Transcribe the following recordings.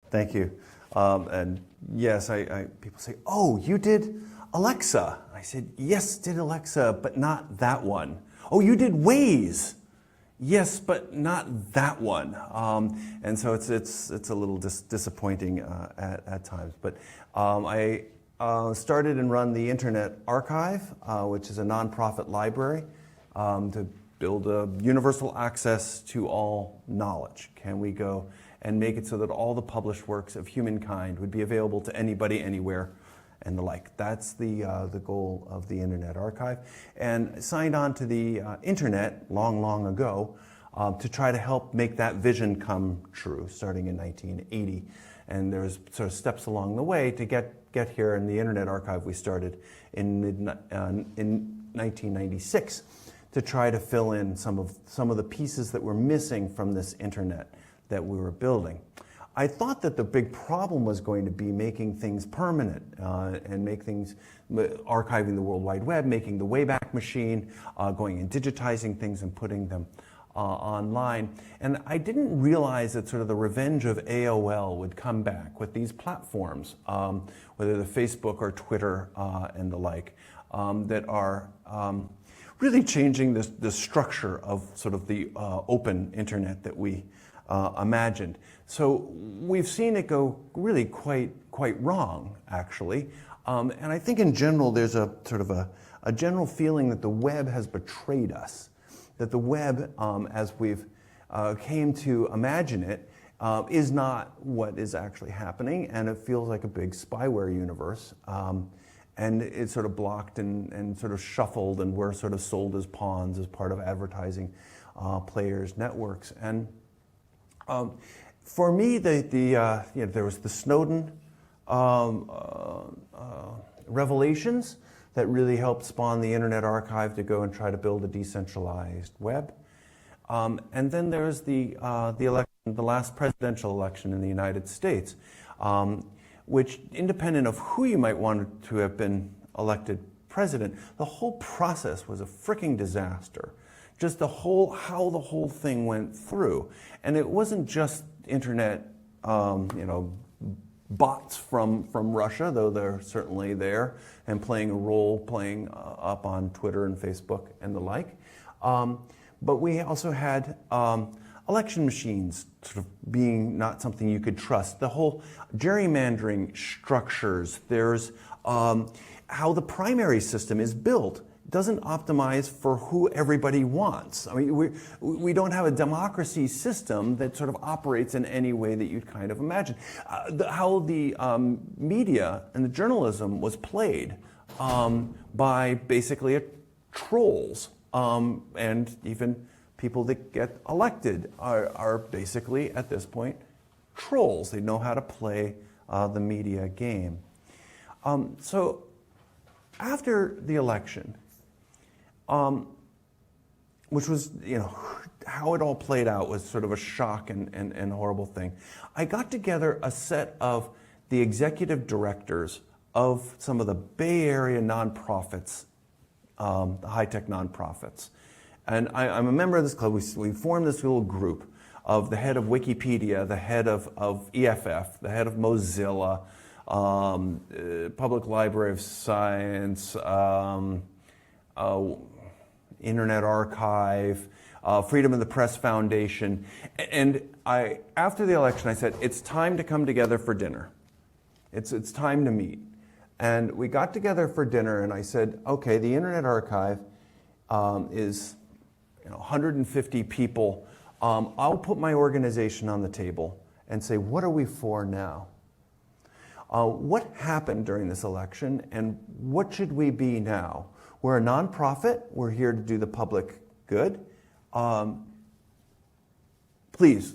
Thank you. And yes, people say, oh, you did Alexa. I said, yes, did Alexa, but not that one. Oh, you did Waze. Yes, but not that one. And so it's a little disappointing at times. But I started and run the Internet Archive, which is a nonprofit library to build a universal access to all knowledge. Can we go and make it so that all the published works of humankind would be available to anybody, anywhere, and the like? That's the goal of the Internet Archive. And signed on to the Internet long ago to try to help make that vision come true, starting in 1980. And there's sort of steps along the way to get here. In the Internet Archive we started in 1996 to try to fill in some of the pieces that were missing from this Internet that we were building. I thought that the big problem was going to be making things permanent and make things, archiving the World Wide Web, making the Wayback Machine, going and digitizing things and putting them online. And I didn't realize that sort of the revenge of AOL would come back with these platforms, whether the Facebook or Twitter and the like, that are really changing the structure of sort of the open internet that we imagined. So we've seen it go really quite wrong, actually. And I think in general there's a sort of a general feeling that the web has betrayed us, that the web, as we've came to imagine it, is not what is actually happening, and it feels like a big spyware universe. And it's sort of blocked and sort of shuffled, and we're sort of sold as pawns as part of advertising players' networks. And for me, there was the Snowden revelations that really helped spawn the Internet Archive to go and try to build a decentralized web. And then there's the election, the last presidential election in the United States, which, independent of who you might want to have been elected president, the whole process was a freaking disaster. Just how the whole thing went through. And it wasn't just internet, bots from Russia, though they're certainly there and playing a role, playing up on Twitter and Facebook and the like. But we also had election machines sort of being not something you could trust. The whole gerrymandering structures, there's how the primary system is built doesn't optimize for who everybody wants. I mean, we don't have a democracy system that sort of operates in any way that you'd kind of imagine. How the media and the journalism was played by basically trolls, and even people that get elected are basically, at this point, trolls. They know how to play the media game. So after the election, which was, how it all played out was sort of a shock and horrible thing. I got together a set of the executive directors of some of the Bay Area nonprofits, the high-tech nonprofits. And I'm a member of this club. We formed this little group of the head of Wikipedia, the head of EFF, the head of Mozilla, Public Library of Science, Internet Archive, Freedom of the Press Foundation. And after the election, I said, it's time to come together for dinner. It's time to meet. And we got together for dinner, and I said, okay, the Internet Archive is 150 people. I'll put my organization on the table and say, what are we for now? What happened during this election, and what should we be now? We're a nonprofit. We're here to do the public good. Please,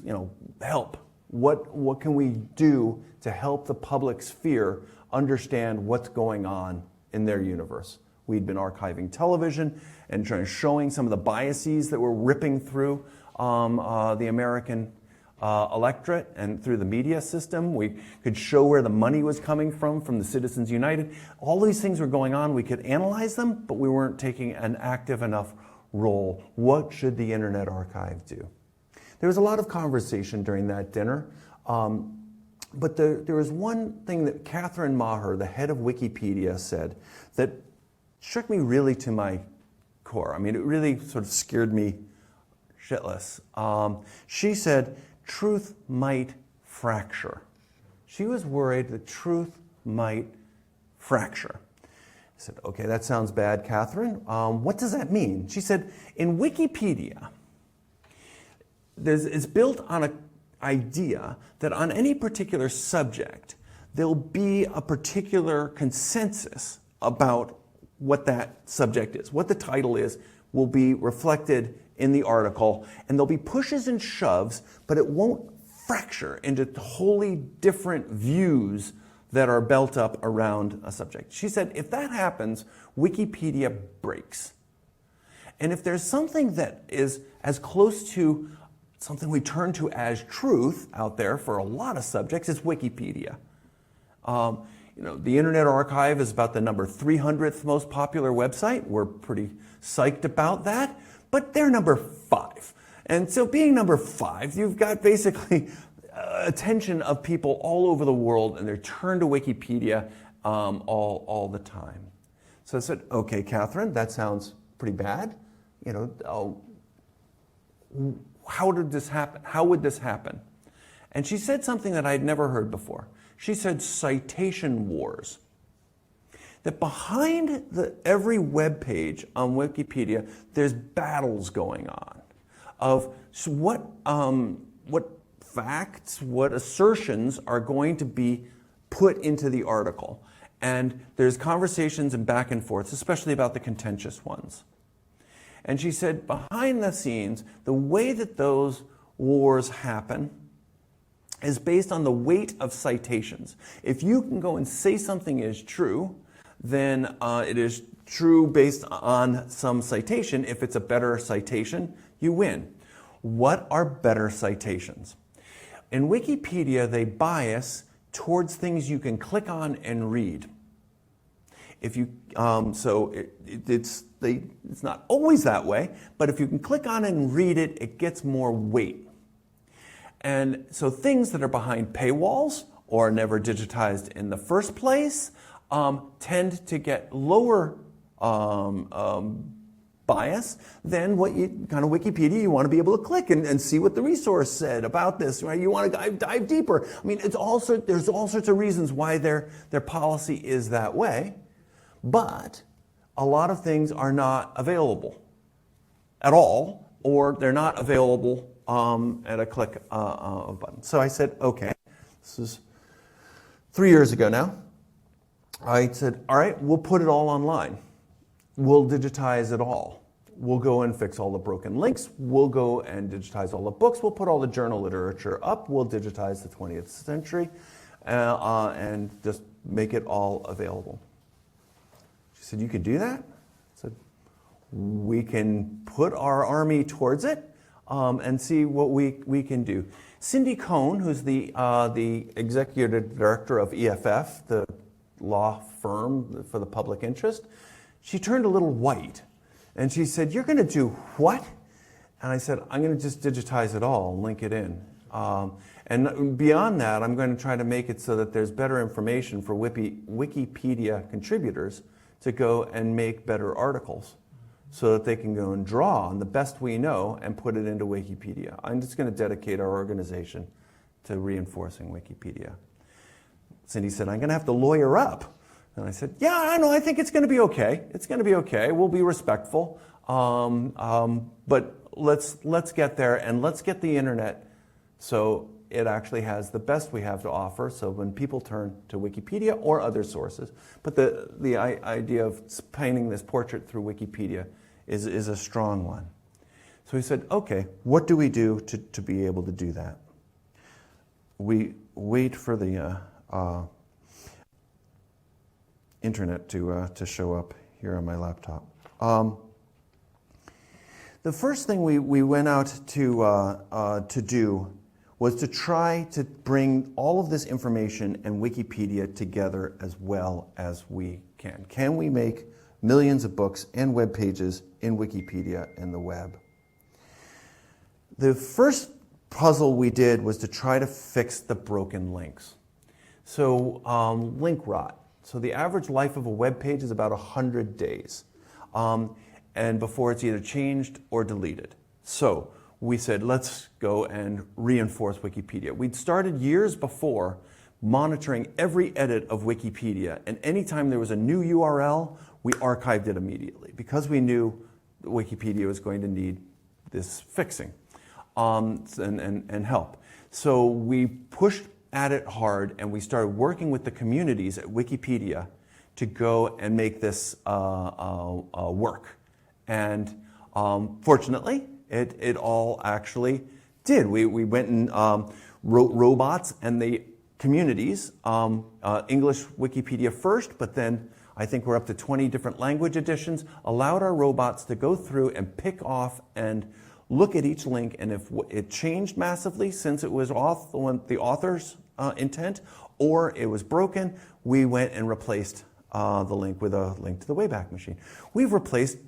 help. What can we do to help the public sphere understand what's going on in their universe? We'd been archiving television and showing some of the biases that were ripping through the American electorate and through the media system. We could show where the money was coming from the Citizens United. All these things were going on. We could analyze them, but we weren't taking an active enough role. What should the Internet Archive do? There was a lot of conversation during that dinner. But there was one thing that Catherine Maher, the head of Wikipedia, said that struck me really to my core. I mean, it really sort of scared me shitless. She said, truth might fracture. She was worried that truth might fracture. I said, okay, that sounds bad, Catherine. What does that mean? She said, in Wikipedia, it's built on an idea that on any particular subject, there'll be a particular consensus about what that subject is. What the title is will be reflected in the article, and there'll be pushes and shoves, but it won't fracture into wholly different views that are built up around a subject. She said, if that happens, Wikipedia breaks. And if there's something that is as close to something we turn to as truth out there for a lot of subjects, it's Wikipedia. The Internet Archive is about the number 300th most popular website. We're pretty psyched about that, but they're number 5. And so being number 5, you've got basically attention of people all over the world, and they're turned to Wikipedia all the time. So I said, okay, Catherine, that sounds pretty bad. How did this happen? How would this happen? And she said something that I'd never heard before. She said citation wars. That behind every web page on Wikipedia, there's battles going on of what facts, what assertions are going to be put into the article. And there's conversations and back and forths, especially about the contentious ones. And she said, behind the scenes, the way that those wars happen is based on the weight of citations. If you can go and say something is true, then it is true based on some citation. If it's a better citation, you win. What are better citations? In Wikipedia, they bias towards things you can click on and read. If you, it's not always that way, but if you can click on it and read it, it gets more weight. And so things that are behind paywalls or never digitized in the first place tend to get lower bias than what kind of Wikipedia you want to be able to click and see what the resource said about this, right? You want to dive deeper. I mean, there's all sorts of reasons why their policy is that way. But a lot of things are not available at all, or they're not available at a click of a button. So I said, okay, this is 3 years ago now. I said, all right, we'll put it all online. We'll digitize it all. We'll go and fix all the broken links. We'll go and digitize all the books. We'll put all the journal literature up. We'll digitize the 20th century and just make it all available. She said, you could do that? I said, we can put our army towards it and see what we can do. Cindy Cohn, who's the executive director of EFF, the law firm for the public interest, she turned a little white. And she said, you're going to do what? And I said, I'm going to just digitize it all and link it in. And beyond that, I'm going to try to make it so that there's better information for Wikipedia contributors to go and make better articles so that they can go and draw on the best we know and put it into Wikipedia. I'm just going to dedicate our organization to reinforcing Wikipedia. Cindy said, I'm going to have to lawyer up. And I said, yeah, I know, I think it's going to be okay. It's going to be okay. We'll be respectful. But let's get there, and let's get the internet so it actually has the best we have to offer, so when people turn to Wikipedia or other sources. But the idea of painting this portrait through Wikipedia is a strong one. So he said, okay, what do we do to be able to do that? We wait for the internet to show up here on my laptop. The first thing we went out to do was to try to bring all of this information and Wikipedia together as well as we can. Can we make millions of books and web pages in Wikipedia and the web? The first puzzle we did was to try to fix the broken links. So link rot. So the average life of a web page is about 100 days. And before it's either changed or deleted. So we said, let's go and reinforce Wikipedia. We'd started years before monitoring every edit of Wikipedia, and anytime there was a new URL, we archived it immediately because we knew that Wikipedia was going to need this fixing and help. So we pushed at it hard, and we started working with the communities at Wikipedia to go and make this work. And fortunately, it all actually did. We went and wrote robots, and the communities, English Wikipedia first, but then I think we're up to 20 different language editions, allowed our robots to go through and pick off and look at each link, and if it changed massively since it was off the author's intent, or it was broken, we went and replaced the link with a link to the Wayback Machine. We've replaced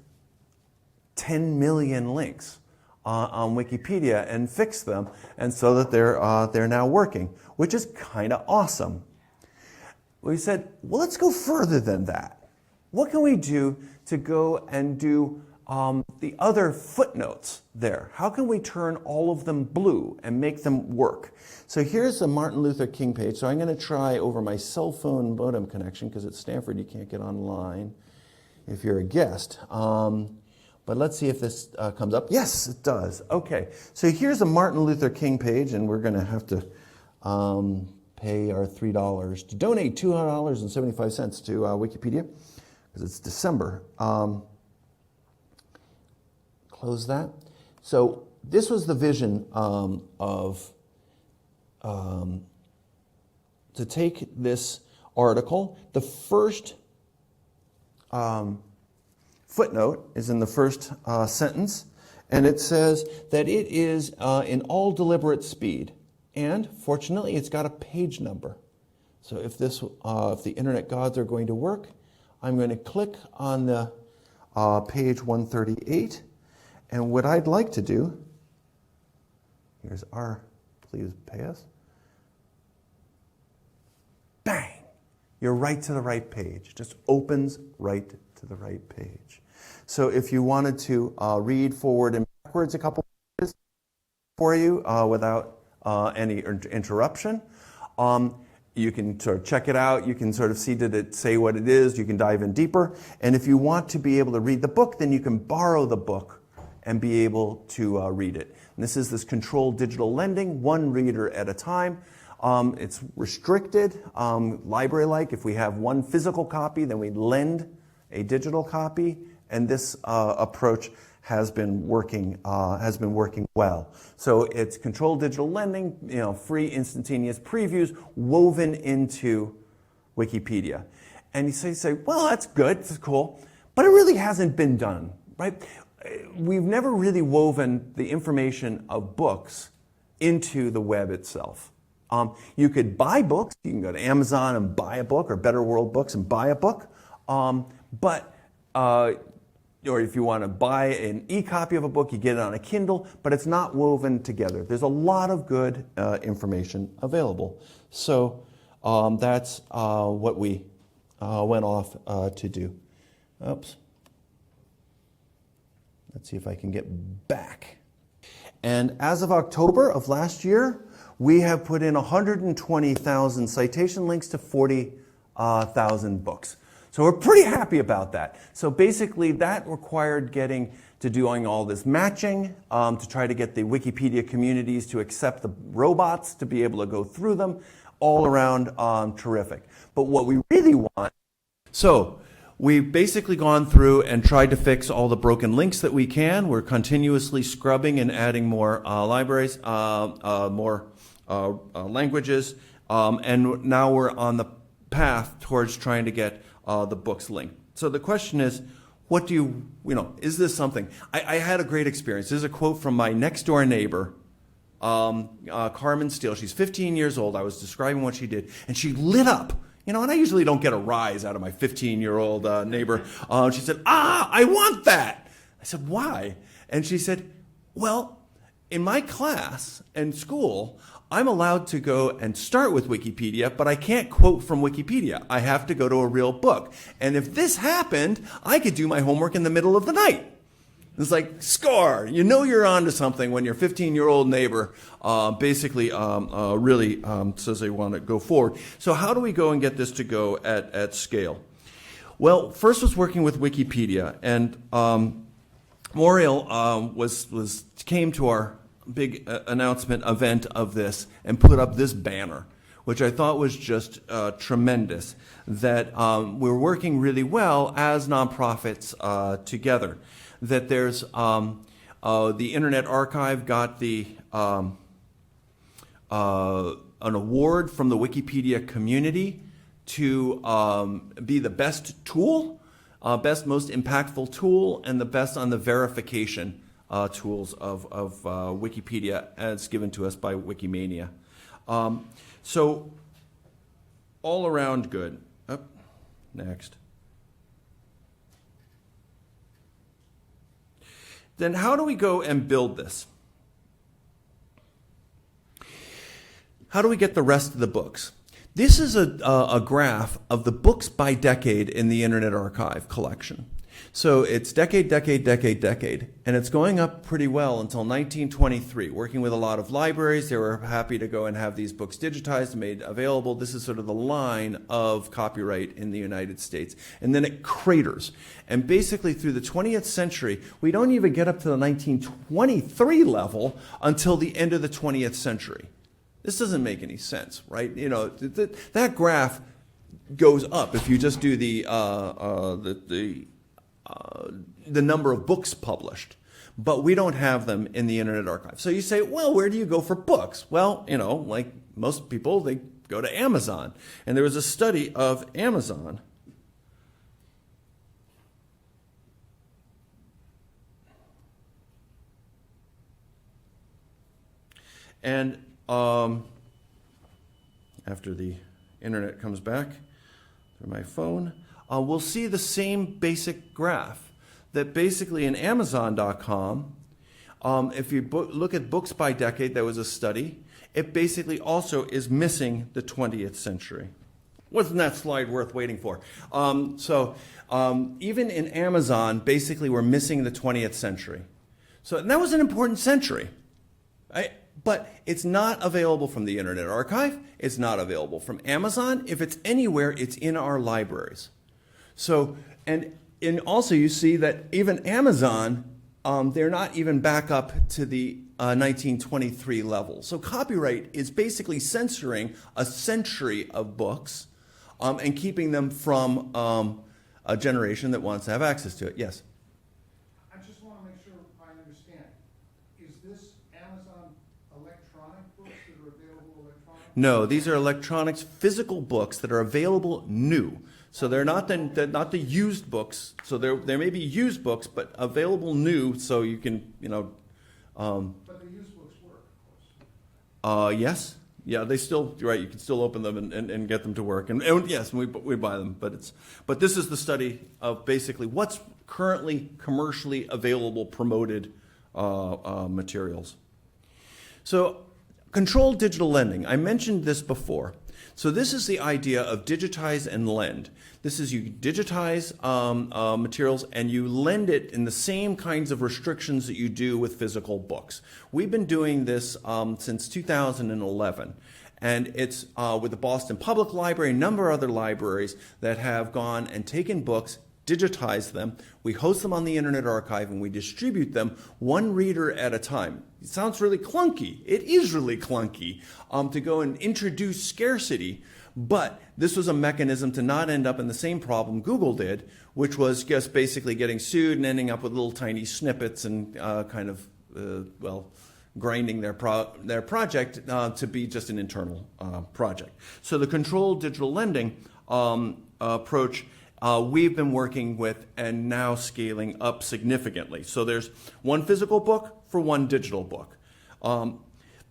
10 million links on Wikipedia and fixed them, and so that they're now working, which is kind of awesome. We said, well, let's go further than that. What can we do to go and do the other footnotes there? How can we turn all of them blue and make them work? So here's a Martin Luther King page. So I'm going to try over my cell phone modem connection, because at Stanford you can't get online if you're a guest. But let's see if this comes up. Yes, it does. Okay, so here's a Martin Luther King page, and we're going to have to pay our $3 to donate $200.75 to Wikipedia, because it's December. Close that. So this was the vision of to take this article. The first footnote is in the first sentence, and it says that it is in all deliberate speed, and fortunately it's got a page number. So if the internet gods are going to work, I'm going to click on the page 138, and what I'd like to do, here's our, please pay us, bang, you're right to the right page. Just opens right to the right page. So if you wanted to read forward and backwards a couple pages for you without any interruption, you can sort of check it out. You can sort of see, did it say what it is? You can dive in deeper. And if you want to be able to read the book, then you can borrow the book and be able to read it. And this is this controlled digital lending, one reader at a time. It's restricted, library-like. If we have one physical copy, then we lend a digital copy. And this approach has been working well. So it's controlled digital lending, free instantaneous previews woven into Wikipedia. And you say, well, that's good, that's cool, but it really hasn't been done, right? We've never really woven the information of books into the web itself. You could buy books. You can go to Amazon and buy a book, or Better World Books and buy a book. Or if you want to buy an e-copy of a book, you get it on a Kindle, but it's not woven together. There's a lot of good information available. So that's what we went off to do. Oops. Let's see if I can get back. And as of October of last year, we have put in 120,000 citation links to 40,000 books. So we're pretty happy about that. So basically that required doing all this matching to try to get the Wikipedia communities to accept the robots to be able to go through them. All around terrific. But what we really want, so we've basically gone through and tried to fix all the broken links that we can. We're continuously scrubbing and adding more libraries, more languages, and now we're on the path towards trying to get the books linked. So the question is, what do is this something? I had a great experience. This is a quote from my next door neighbor, Carmen Steele. She's 15 years old. I was describing what she did, and she lit up. And I usually don't get a rise out of my 15-year-old neighbor. She said, I want that. I said, why? And she said, well, in my class and school, I'm allowed to go and start with Wikipedia, but I can't quote from Wikipedia. I have to go to a real book. And if this happened, I could do my homework in the middle of the night. It's like, score! You know you're onto something when your 15-year-old neighbor basically really says they want to go forward. So how do we go and get this to go at scale? Well, first was working with Wikipedia, and Moriel came to our big announcement event of this and put up this banner, which I thought was just tremendous, that we're working really well as nonprofits together. That there's the Internet Archive got an award from the Wikipedia community to be the best tool, most impactful tool, and the best on the verification tools of Wikipedia as given to us by Wikimania. So all around good. Next. Then how do we go and build this? How do we get the rest of the books? This is a graph of the books by decade in the Internet Archive collection. So it's decade, and it's going up pretty well until 1923. Working with a lot of libraries, they were happy to go and have these books digitized and made available. This is sort of the line of copyright in the United States. And then it craters. And basically through the 20th century, we don't even get up to the 1923 level until the end of the 20th century. This doesn't make any sense, right? You know, that graph goes up if you just do the number of books published, but we don't have them in the Internet Archive. So you say, well, where do you go for books? Well, you know, like most people, they go to Amazon. And there was a study of Amazon. And after the internet comes back through my phone, we'll see the same basic graph that basically in Amazon.com, if you look at books by decade, there was a study, it basically also is missing the 20th century. Wasn't that slide worth waiting for? Even in Amazon, basically we're missing the 20th century. So and that was an important century. But it's not available from the Internet Archive. It's not available from Amazon. If it's anywhere, it's in our libraries. So, and also you see that even Amazon, they're not even back up to the 1923 level. So copyright is basically censoring a century of books and keeping them from a generation that wants to have access to it. Yes? I just want to make sure I understand. Is this Amazon electronic books that are available electronically? No, these are electronics, physical books that are available new. So they're not the used books. So there may be used books, but available new, so you can, you know. But the used books work, of course. Yes, yeah, they still, you're right. You can still open them and get them to work, and yes, we buy them. But this is the study of basically what's currently commercially available, promoted materials. So, controlled digital lending. I mentioned this before. So this is the idea of digitize and lend. This is you digitize materials and you lend it in the same kinds of restrictions that you do with physical books. We've been doing this since 2011. And it's with the Boston Public Library, a number of other libraries that have gone and taken books, digitize them, we host them on the Internet Archive, and we distribute them one reader at a time. It sounds really clunky. It is really clunky to go and introduce scarcity, but this was a mechanism to not end up in the same problem Google did, which was just basically getting sued and ending up with little tiny snippets and grinding their project to be just an internal project. So the controlled digital lending approach we've been working with and now scaling up significantly. So there's one physical book for one digital book.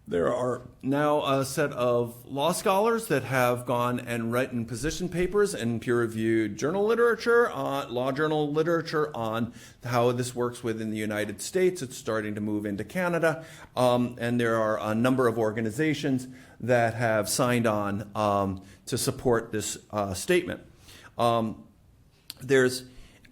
There are now a set of law scholars that have gone and written position papers in peer-reviewed journal literature, law journal literature on how this works within the United States. It's starting to move into Canada, and there are a number of organizations that have signed on to support this statement. There's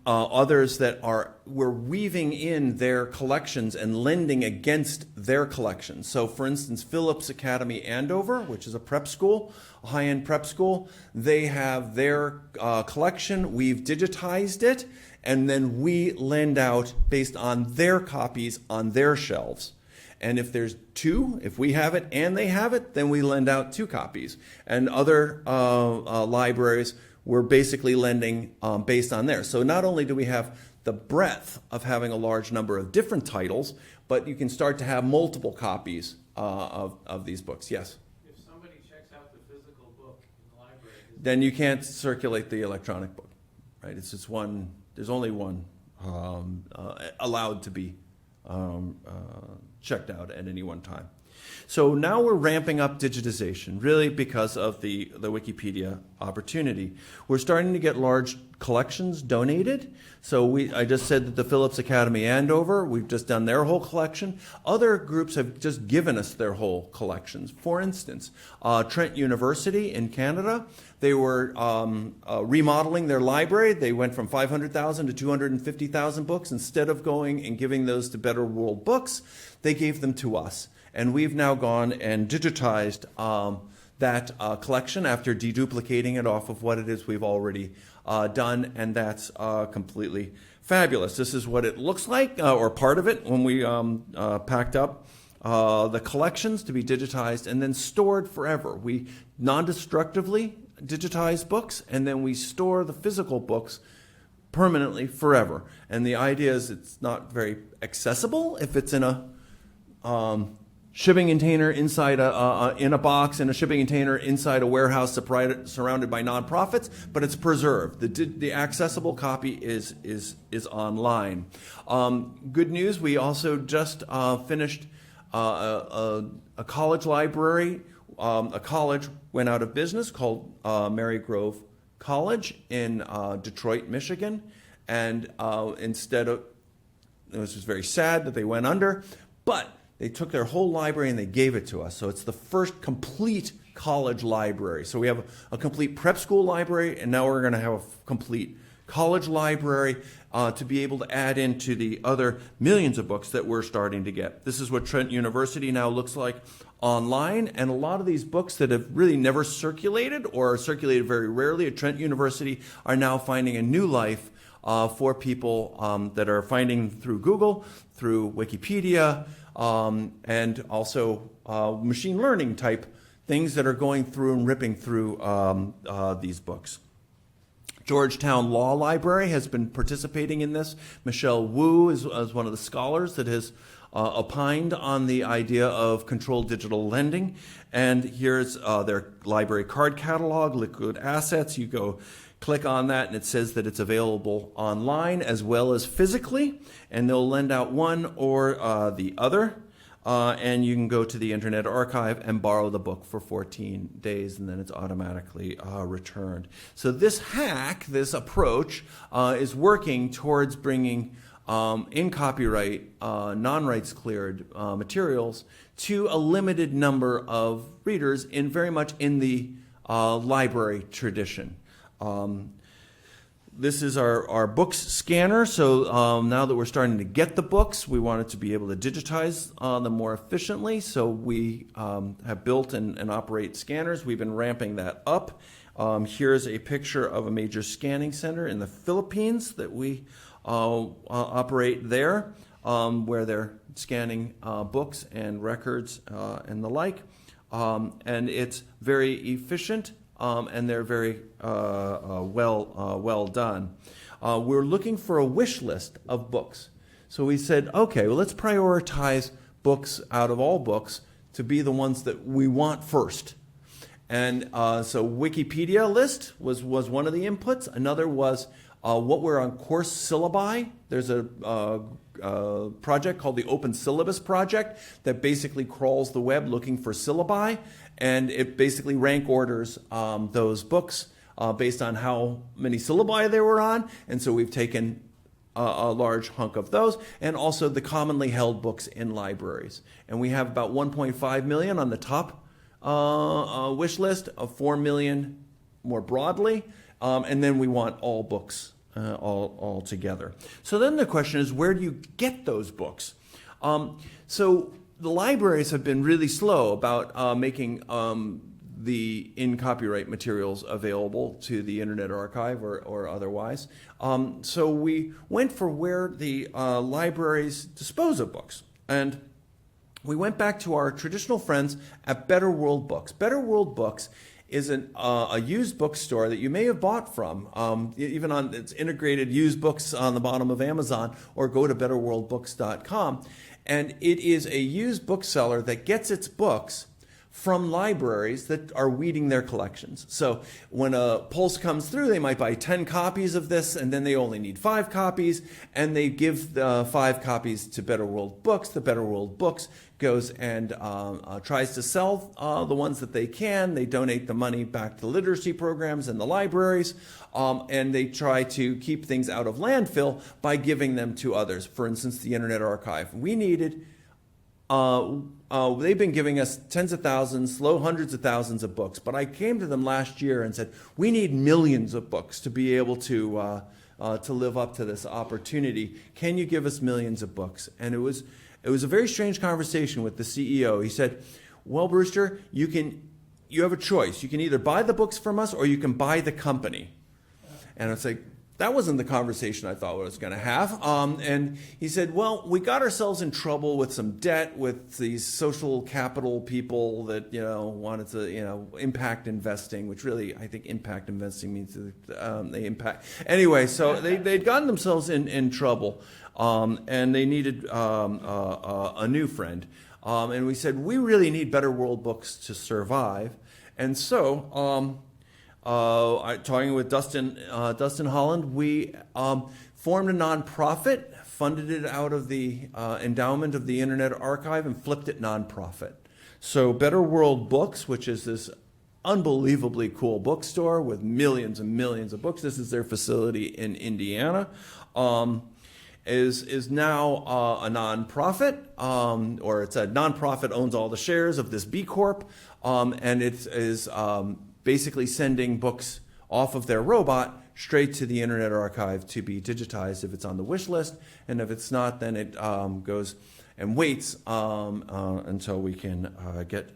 others that we're weaving in their collections and lending against their collections. So, for instance, Phillips Academy Andover, which is a prep school, a high-end prep school, they have their collection. We've digitized it, and then we lend out based on their copies on their shelves. And if there's two, if we have it and they have it, then we lend out 2 copies. And other libraries, we're basically lending based on there. So not only do we have the breadth of having a large number of different titles, but you can start to have multiple copies of these books. Yes? If somebody checks out the physical book in the library, then you can't circulate the electronic book, right? It's just one, there's only one allowed to be checked out at any one time. So now we're ramping up digitization, really because of the Wikipedia opportunity. We're starting to get large collections donated. So I just said that the Phillips Academy Andover, we've just done their whole collection. Other groups have just given us their whole collections. For instance, Trent University in Canada, they were remodeling their library. They went from 500,000 to 250,000 books. Instead of going and giving those to Better World Books, they gave them to us. And we've now gone and digitized that collection after deduplicating it off of what it is we've already done, and that's completely fabulous. This is what it looks like, or part of it, when we packed up the collections to be digitized and then stored forever. We non-destructively digitize books, and then we store the physical books permanently forever. And the idea is it's not very accessible if it's in a shipping container inside in a box in a shipping container inside a warehouse surrounded by nonprofits, but it's preserved. The accessible copy is online. Good news, we also just finished a college library. A college went out of business called Marygrove College in Detroit, Michigan, and instead of, it was just very sad that they went under, but they took their whole library and they gave it to us. So it's the first complete college library. So we have a complete prep school library, and now we're going to have a complete college library to be able to add into the other millions of books that we're starting to get. This is what Trent University now looks like online, and a lot of these books that have really never circulated or circulated very rarely at Trent University are now finding a new life for people that are finding through Google, through Wikipedia, and also machine learning type things that are going through and ripping through these books. Georgetown Law Library has been participating in this. Michelle Wu is one of the scholars that has opined on the idea of controlled digital lending. And here's their library card catalog, liquid assets. You go click on that, and it says that it's available online as well as physically, and they'll lend out one or the other. And you can go to the Internet Archive and borrow the book for 14 days, and then it's automatically returned. So this hack, this approach, is working towards bringing in copyright, non-rights cleared materials to a limited number of readers, in very much in the library tradition. This is our books scanner. So now that we're starting to get the books, we wanted to be able to digitize them more efficiently. So we have built and operate scanners. We've been ramping that up. Here's a picture of a major scanning center in the Philippines that we operate there, where they're scanning books and records and the like. And it's very efficient. And they're very well done. We're looking for a wish list of books. So we said, okay, well, let's prioritize books out of all books to be the ones that we want first. And so Wikipedia list was one of the inputs. Another was what were on course syllabi. There's a project called the Open Syllabus Project that basically crawls the web looking for syllabi, and it basically rank orders those books based on how many syllabi they were on. And so we've taken a large hunk of those, and also the commonly held books in libraries. And we have about 1.5 million on the top wish list, of 4 million more broadly, and then we want all books all together. So then the question is, where do you get those books? So the libraries have been really slow about making the in-copyright materials available to the Internet Archive or otherwise. So we went for where the libraries dispose of books. And we went back to our traditional friends at Better World Books. Better World Books is a used bookstore that you may have bought from, even on its integrated used books on the bottom of Amazon, or go to betterworldbooks.com. And it is a used bookseller that gets its books from libraries that are weeding their collections. So when a pulse comes through, they might buy 10 copies of this, and then they only need 5 copies, and they give the 5 copies to Better World Books. The Better World Books goes and tries to sell the ones that they can. They donate the money back to literacy programs and the libraries, and they try to keep things out of landfill by giving them to others. For instance, the Internet Archive. We needed they've been giving us tens of thousands, low hundreds of thousands of books. But I came to them last year and said, we need millions of books to be able to live up to this opportunity. Can you give us millions of books? And it was a very strange conversation with the CEO. He said, well, Brewster, you have a choice. You can either buy the books from us or you can buy the company. And it's like, that wasn't the conversation I thought I was going to have. And he said, well, we got ourselves in trouble with some debt with these social capital people that, wanted to, impact investing, which really, I think impact investing means they impact. Anyway, so they'd gotten themselves in trouble, and they needed a new friend. And we said, we really need Better World Books to survive. And so talking with Dustin Holland, we formed a nonprofit, funded it out of the endowment of the Internet Archive, and flipped it nonprofit. So Better World Books, which is this unbelievably cool bookstore with millions and millions of books. This is their facility in Indiana. Is now a nonprofit, or it's a nonprofit owns all the shares of this B Corp, and it is basically sending books off of their robot straight to the Internet Archive to be digitized if it's on the wish list, and if it's not, then it goes and waits until we can get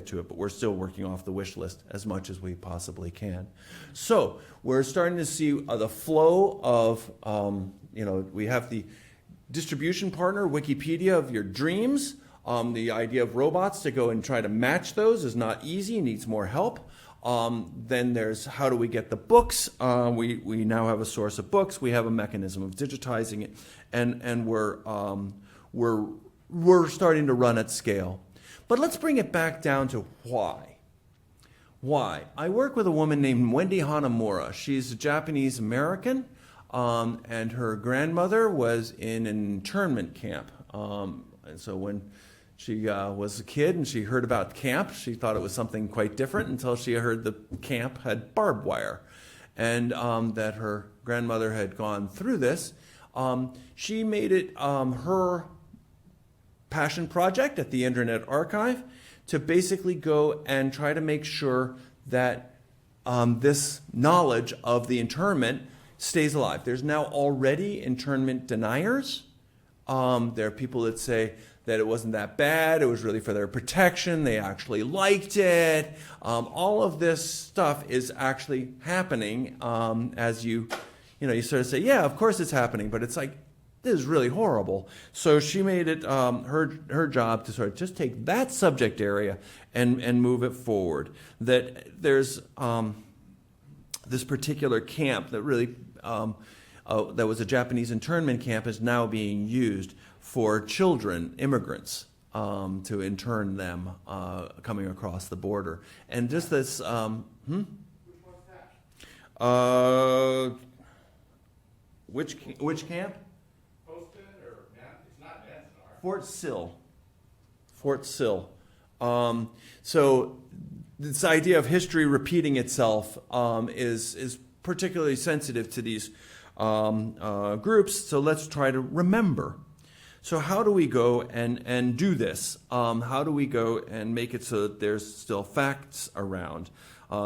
to it. But we're still working off the wish list as much as we possibly can. So we're starting to see the flow of, we have the distribution partner, Wikipedia, of your dreams. The idea of robots to go and try to match those is not easy, needs more help. Then there's how do we get the books? We now have a source of books. We have a mechanism of digitizing it, and we're starting to run at scale. But let's bring it back down to why. Why? I work with a woman named Wendy Hanamura. She's a Japanese American, and her grandmother was in an internment camp. And so when she was a kid and she heard about camp, she thought it was something quite different until she heard the camp had barbed wire, and that her grandmother had gone through this. She made it her passion project at the Internet Archive to basically go and try to make sure that this knowledge of the internment stays alive. There's now already internment deniers. There are people that say that it wasn't that bad, it was really for their protection, they actually liked it. All of this stuff is actually happening as you sort of say, yeah, of course it's happening, but it's like, this is really horrible. So she made it her job to sort of just take that subject area and move it forward. That there's this particular camp that really, that was a Japanese internment camp, is now being used for children, immigrants, to intern them coming across the border. And just this, Which one's that? Which camp? Posted or it's not Manzanar. Fort Sill. Fort Sill. So this idea of history repeating itself is particularly sensitive to these groups. So let's try to remember. So how do we go and do this? How do we go and make it so that there's still facts around?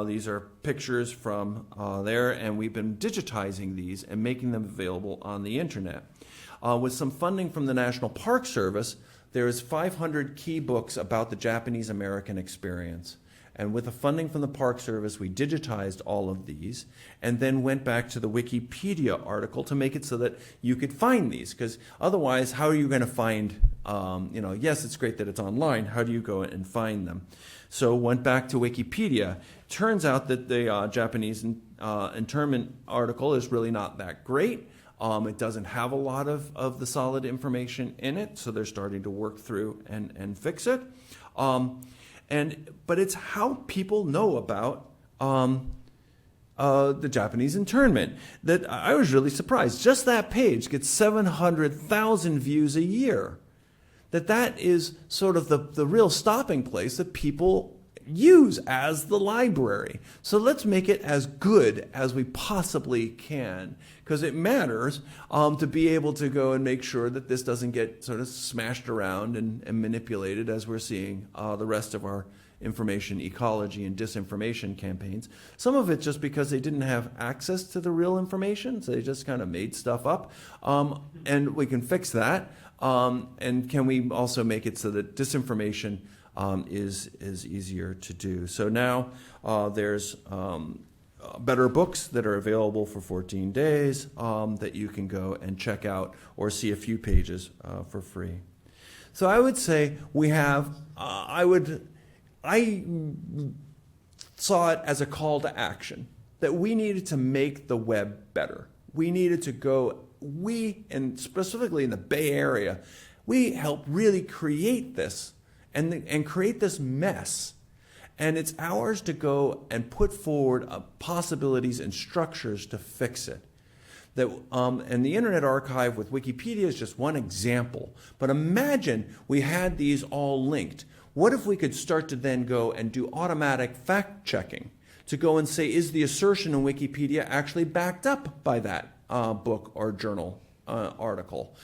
These are pictures from there, and we've been digitizing these and making them available on the internet. With some funding from the National Park Service, there's 500 key books about the Japanese-American experience. And with the funding from the Park Service, we digitized all of these and then went back to the Wikipedia article to make it so that you could find these. Because otherwise, how are you going to find, yes, it's great that it's online. How do you go and find them? So went back to Wikipedia. Turns out that the Japanese internment article is really not that great. It doesn't have a lot of the solid information in it, so they're starting to work through and fix it. But it's how people know about the Japanese internment that I was really surprised. Just that page gets 700,000 views a year. That is sort of the real stopping place that people use as the library. So let's make it as good as we possibly can, because it matters to be able to go and make sure that this doesn't get sort of smashed around and manipulated as we're seeing the rest of our information ecology and disinformation campaigns. Some of it just because they didn't have access to the real information, so they just kind of made stuff up. And we can fix that. And can we also make it so that disinformation is easier to do? So now there's better books that are available for 14 days that you can go and check out or see a few pages for free. So I would say we have, I saw it as a call to action, that we needed to make the web better. We needed to go, and specifically in the Bay Area, we helped really create this and create this mess. And it's ours to go and put forward possibilities and structures to fix it. And the Internet Archive with Wikipedia is just one example. But imagine we had these all linked. What if we could start to then go and do automatic fact checking to go and say, is the assertion in Wikipedia actually backed up by that book or journal article?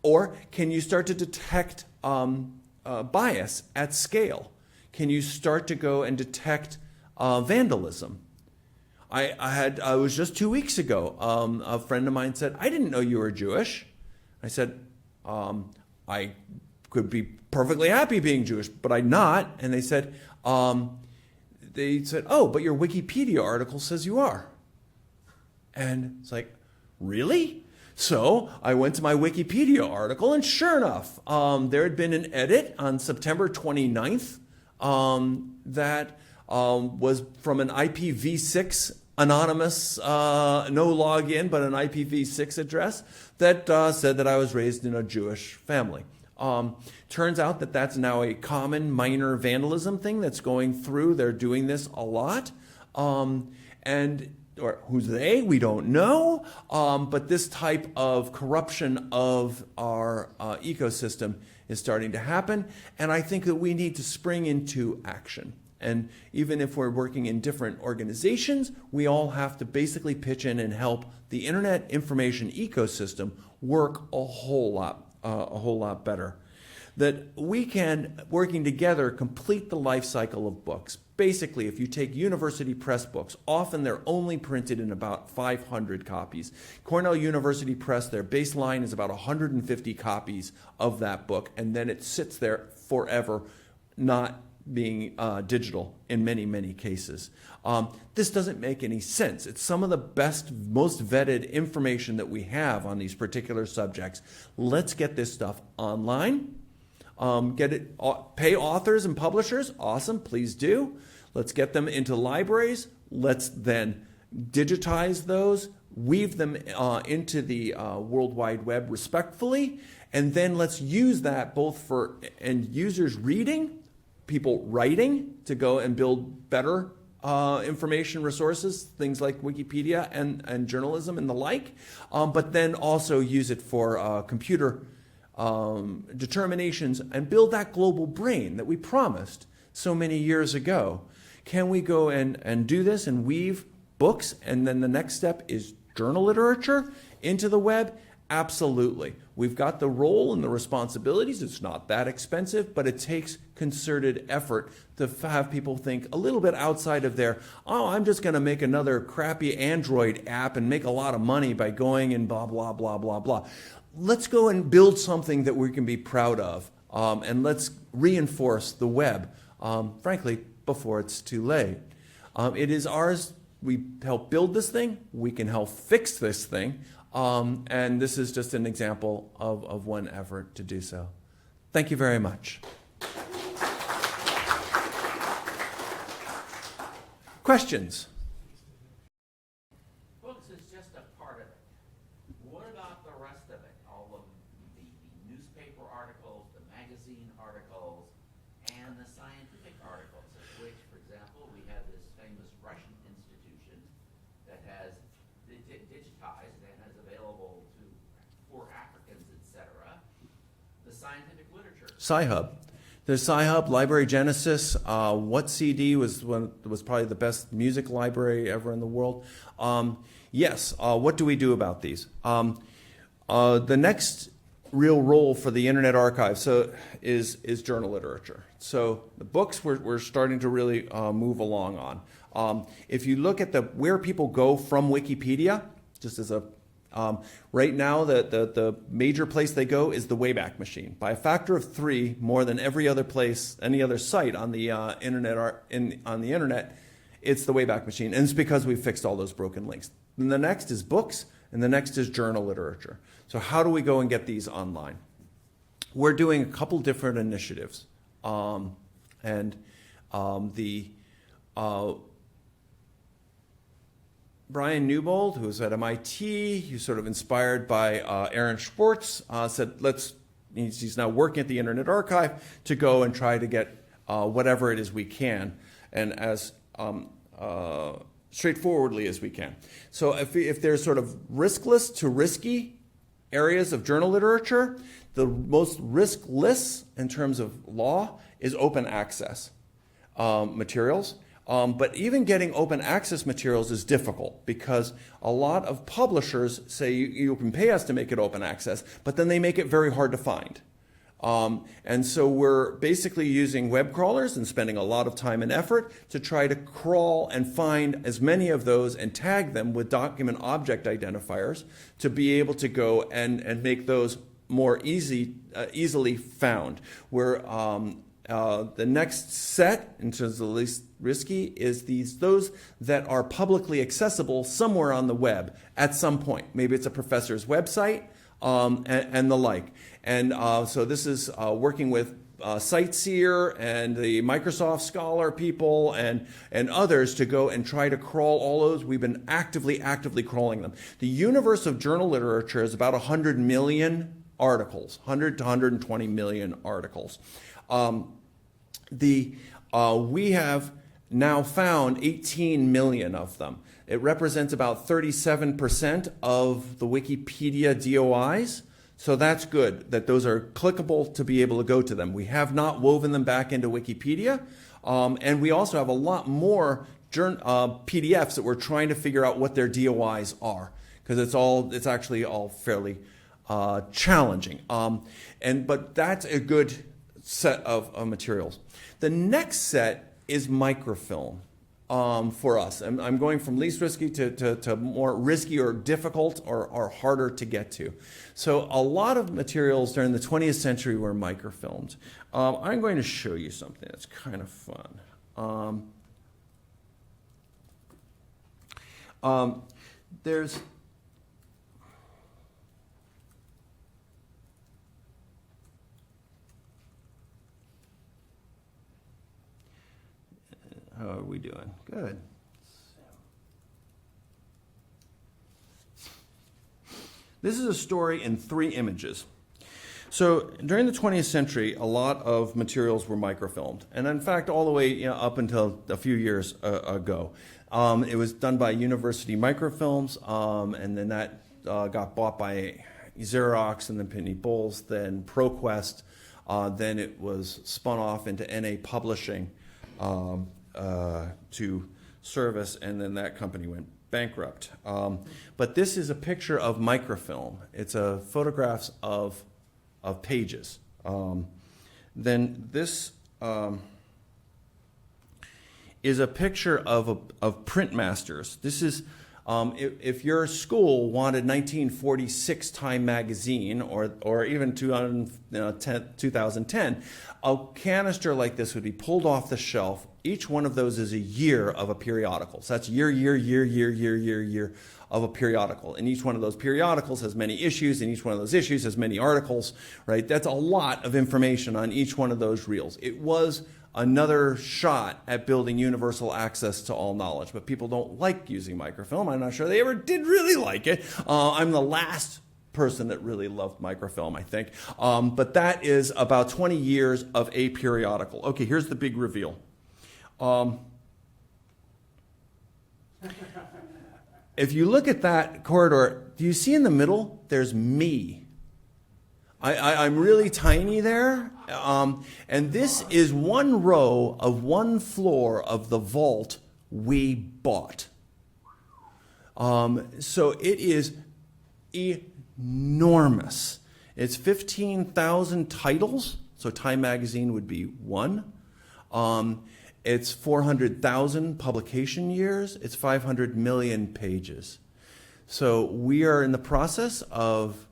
Or can you start to detect bias at scale? Can you start to go and detect vandalism? I was just 2 weeks ago, a friend of mine said, I didn't know you were Jewish. I said, I could be perfectly happy being Jewish, but I'm not. And they said, oh, but your Wikipedia article says you are. And it's like, really? So I went to my Wikipedia article, and sure enough, there had been an edit on September 29th that was from an IPv6 anonymous, no login, but an IPv6 address that said that I was raised in a Jewish family. Turns out that that's now a common minor vandalism thing that's going through. They're doing this a lot. Or who's they? We don't know. But this type of corruption of our ecosystem is starting to happen. And I think that we need to spring into action. And even if we're working in different organizations, we all have to basically pitch in and help the internet information ecosystem work a whole lot better. That we can, working together, complete the life cycle of books. Basically, if you take university press books, often they're only printed in about 500 copies. Cornell University Press, their baseline is about 150 copies of that book, and then it sits there forever, not being digital in many, many cases. This doesn't make any sense. It's some of the best, most vetted information that we have on these particular subjects. Let's get this stuff online. Pay authors and publishers. Awesome, please do. Let's get them into libraries. Let's then digitize those, weave them into the World Wide Web respectfully, and then let's use that both for end users reading, people writing to go and build better information resources, things like Wikipedia and journalism and the like, but then also use it for computer determinations and build that global brain that we promised so many years ago. Can we go and do this and weave books, and then the next step is journal literature into the web? Absolutely. We've got the role and the responsibilities. It's not that expensive, but it takes concerted effort to have people think a little bit outside of their, oh, I'm just going to make another crappy Android app and make a lot of money by going and blah, blah, blah, blah, blah. Let's go and build something that we can be proud of, and let's reinforce the web, frankly, before it's too late. It is ours. We help build this thing. We can help fix this thing. And this is just an example of one effort to do so. Thank you very much. Questions? Books is just a part of it. What about the rest of it? All of the newspaper articles, the magazine articles, and the scientific articles, of which, for example, we have this famous Russian institution that has digitized and is available to poor Africans, etc. The scientific literature. Sci-Hub. There's Sci-Hub, Library Genesis. What CD was probably the best music library ever in the world. Yes, what do we do about these? The next real role for the Internet Archive is journal literature. So the books we're starting to really move along on. If you look at where people go from Wikipedia, just as a right now, the major place they go is the Wayback Machine. By a factor of 3, more than every other place, any other site on the internet, it's the Wayback Machine. And it's because we fixed all those broken links. And the next is books, and the next is journal literature. So how do we go and get these online? We're doing a couple different initiatives. Brian Newbold, who's at MIT, who's sort of inspired by Aaron Schwartz, said, he's now working at the Internet Archive to go and try to get whatever it is we can, and as straightforwardly as we can. So if there's sort of riskless to risky areas of journal literature, the most riskless in terms of law is open access materials. But even getting open access materials is difficult because a lot of publishers say you can pay us to make it open access, but then they make it very hard to find. And so we're basically using web crawlers and spending a lot of time and effort to try to crawl and find as many of those and tag them with document object identifiers to be able to go and make those more easily found. The next set, in terms of the least risky, is those that are publicly accessible somewhere on the web at some point. Maybe it's a professor's website and the like. And so this is working with Sightseer and the Microsoft Scholar people and others to go and try to crawl all those. We've been actively crawling them. The universe of journal literature is about 100 million articles, 100 to 120 million articles. We have now found 18 million of them. It represents about 37% of the Wikipedia DOIs. So that's good that those are clickable to be able to go to them. We have not woven them back into Wikipedia. And we also have a lot more PDFs that we're trying to figure out what their DOIs are, because it's actually all fairly challenging. But that's a good set of materials. The next set is microfilm for us. I'm going from least risky to more risky or difficult or harder to get to. So a lot of materials during the 20th century were microfilmed. I'm going to show you something that's kind of fun. There's How are we doing? Good. This is a story in 3 images. So during the 20th century, a lot of materials were microfilmed, and in fact, all the way up until a few years ago, it was done by University Microfilms, and then that got bought by Xerox, and then Pitney Bowes, then ProQuest, then it was spun off into NA Publishing to service, and then that company went bankrupt. But this is a picture of microfilm. It's photographs of pages. Then this is a picture of print masters. This is if your school wanted 1946 Time magazine or even 2010, a canister like this would be pulled off the shelf. Each one of those is a year of a periodical. So that's year of a periodical. And each one of those periodicals has many issues, and each one of those issues has many articles, right? That's a lot of information on each one of those reels. It was another shot at building universal access to all knowledge, but people don't like using microfilm. I'm not sure they ever did really like it. I'm the last person that really loved microfilm, I think. But that is about 20 years of a periodical. Okay, here's the big reveal. If you look at that corridor, do you see in the middle, there's me. I'm really tiny there. And this is one row of one floor of the vault we bought. So it is enormous. It's 15,000 titles. So Time Magazine would be one. It's 400,000 publication years. It's 500 million pages. So we are in the process of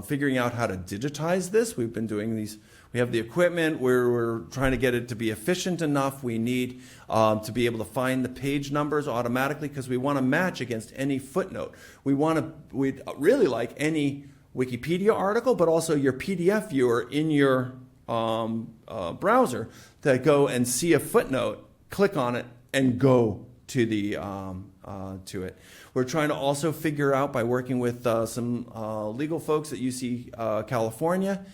figuring out how to digitize this. We've been doing these. We have the equipment. We're trying to get it to be efficient enough. We need to be able to find the page numbers automatically because we want to match against any footnote. We'd really like any Wikipedia article, but also your PDF viewer in your browser to go and see a footnote, click on it, and go to the to it. We're trying to also figure out by working with some legal folks at UC California,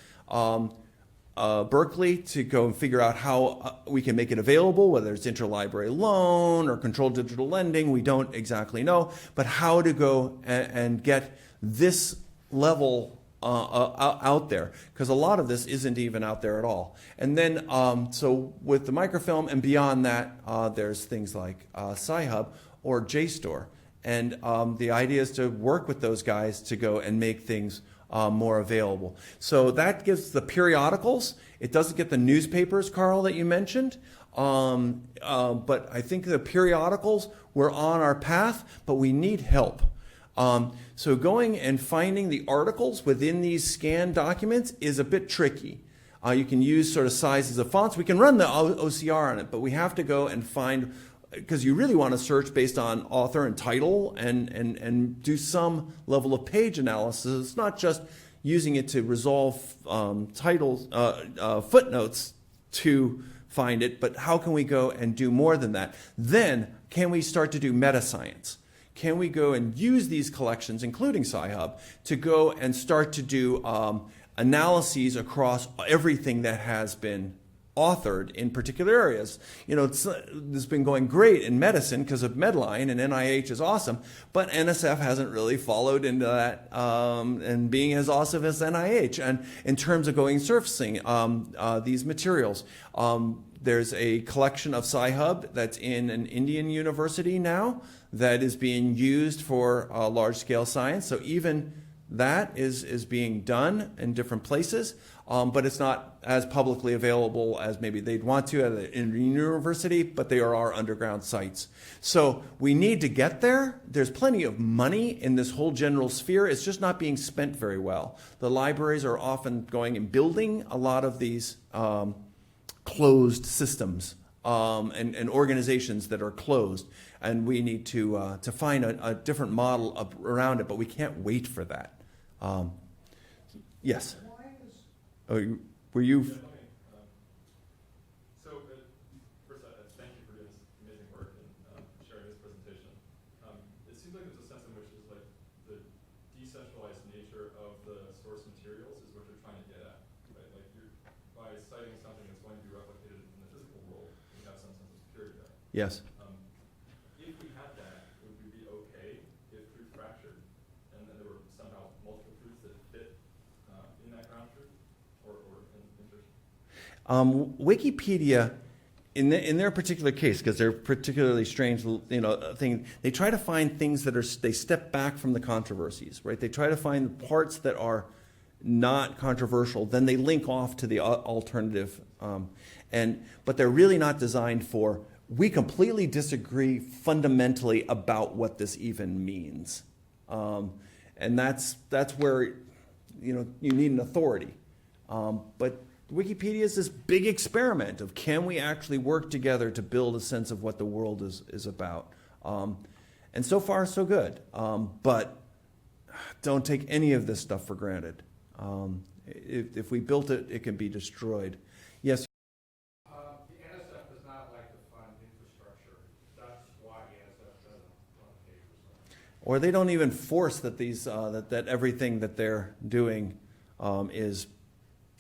Berkeley, to go and figure out how we can make it available, whether it's interlibrary loan or controlled digital lending. We don't exactly know, but how to go and get this level out there, because a lot of this isn't even out there at all. And then, so with the microfilm and beyond that, there's things like Sci-Hub or JSTOR. And the idea is to work with those guys to go and make things more available. So that gives the periodicals. It doesn't get the newspapers, Carl, that you mentioned. But I think the periodicals, we're on our path, but we need help. So going and finding the articles within these scanned documents is a bit tricky. You can use sort of sizes of fonts. We can run the OCR on it, but we have to go and find, because you really want to search based on author and title and do some level of page analysis. It's not just using it to resolve titles, footnotes to find it, but how can we go and do more than that? Then can we start to do meta science? Can we go and use these collections, including Sci-Hub, to go and start to do analyses across everything that has been authored in particular areas? You know, this has been going great in medicine because of Medline, and NIH is awesome, but NSF hasn't really followed into that and being as awesome as NIH. And in terms of going surfacing these materials, there's a collection of Sci-Hub that's in an Indian university now that is being used for large-scale science. So even that is being done in different places, but it's not as publicly available as maybe they'd want to at a university, but they are our underground sites. So we need to get there. There's plenty of money in this whole general sphere. It's just not being spent very well. The libraries are often going and building a lot of these closed systems and organizations that are closed, and we need to find a different model around it, but we can't wait for that. Yes. Why is, Were you? So, first, thank you for doing this amazing work and sharing this presentation. It seems like there's a sense in which is like the decentralized nature of the source materials is what you're trying to get at. Yes. If we had that, would we be okay if truth fractured, and then there were somehow multiple truths that fit in that ground truth, or in Wikipedia, in their particular case, because they're particularly strange, thing, they try to find things that they step back from the controversies, right? They try to find the parts that are not controversial, then they link off to the alternative, but they're really not designed for. We completely disagree fundamentally about what this even means, and that's where you need an authority, but. Wikipedia is this big experiment of can we actually work together to build a sense of what the world is about. And so far, so good. But don't take any of this stuff for granted. If we built it, it can be destroyed. Yes? The NSF is not like the fund infrastructure. That's why the NSF doesn't run papers. Or they don't even force that that everything that they're doing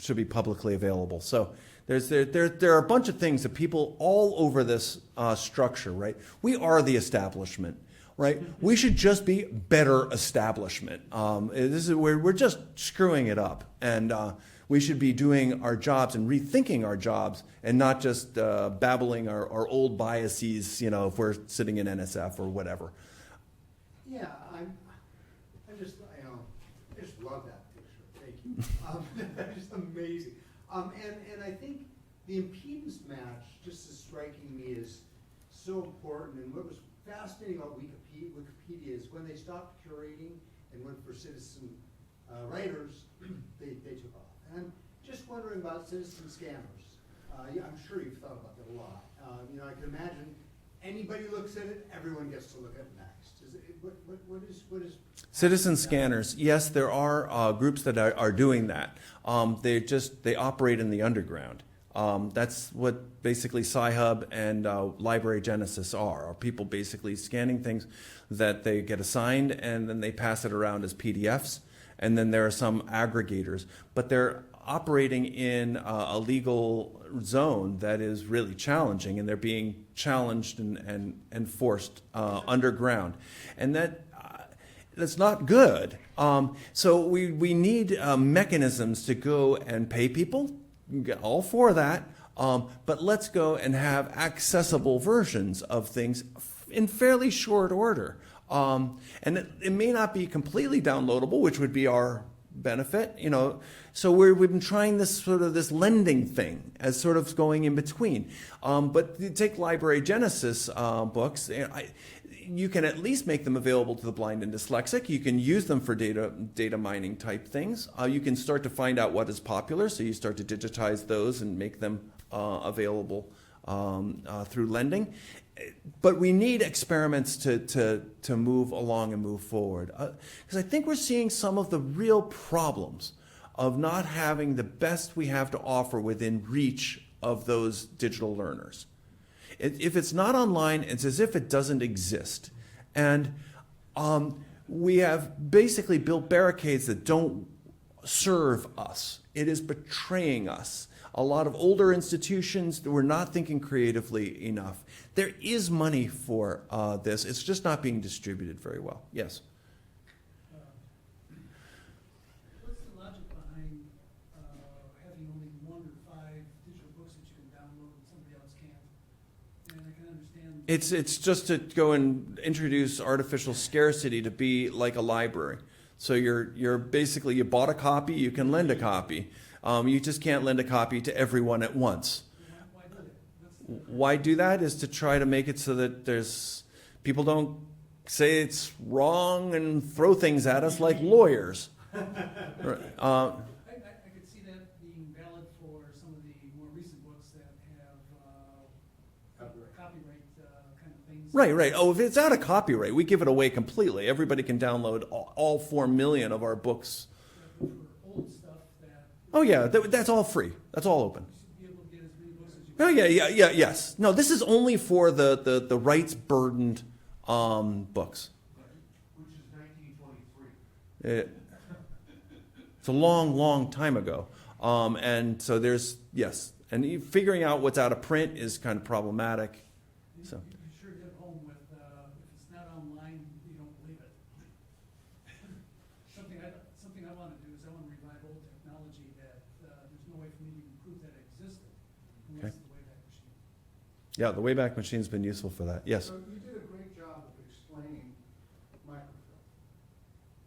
should be publicly available. So there are a bunch of things that people all over this structure, right? We are the establishment, right? We should just be better establishment. We're just screwing it up, and we should be doing our jobs and rethinking our jobs, and not just babbling our old biases. If we're sitting in NSF or whatever. Yeah, I just love that picture. Thank you. That's just amazing. And I think the impedance match just is striking me as so important. And what was fascinating about Wikipedia is when they stopped curating and went for citizen writers, they took off. And I'm just wondering about citizen scammers. Yeah, I'm sure you've thought about that a lot. I can imagine anybody looks at it, everyone gets to look at it next. What is Citizen scanners? Yes, there are groups that are doing that. They operate in the underground. That's what basically Sci-Hub and Library Genesis are people basically scanning things that they get assigned, and then they pass it around as PDFs. And then there are some aggregators, but they're operating in a legal zone that is really challenging, and they're being challenged and forced underground, and that's not good. So we need mechanisms to go and pay people. Get all for that, but let's go and have accessible versions of things in fairly short order. And it may not be completely downloadable, which would be our benefit, So we've been trying this lending thing as sort of going in between. But you take Library Genesis books. You can at least make them available to the blind and dyslexic. You can use them for data mining type things. You can start to find out what is popular, so you start to digitize those and make them available through lending. But we need experiments to move along and move forward. Because I think we're seeing some of the real problems of not having the best we have to offer within reach of those digital learners. If it's not online, it's as if it doesn't exist. And we have basically built barricades that don't serve us. It is betraying us. A lot of older institutions that were not thinking creatively enough. There is money for this. It's just not being distributed very well. Yes? What's the logic behind having only 1 or 5 digital books that you can download and somebody else can't? And I can understand... It's just to go and introduce artificial scarcity to be like a library. So you're basically, you bought a copy, you can lend a copy. You just can't lend a copy to everyone at once. Why do that? Why do that is to try to make it so that people don't say it's wrong and throw things at us like lawyers. I could see that being valid for some of the more recent books that have copyright kind of things. Right. Oh, if it's out of copyright, we give it away completely. Everybody can download all 4 million of our books. For old stuff that Oh yeah, that's all free. That's all open. you should be able to get as many books as you Oh yeah, yes. No, this is only for the rights burdened books. which is 1923. It's a long time ago, and so there's yes, and figuring out what's out of print is kind of problematic. So. You sure hit home with, if it's not online, you don't believe it. Something I wanna do is I wanna revive old technology that, there's no way for me to even prove that it existed unless the Wayback Machine. Yeah, the Wayback Machine's been useful for that. Yes. So you did a great job of explaining microfilm,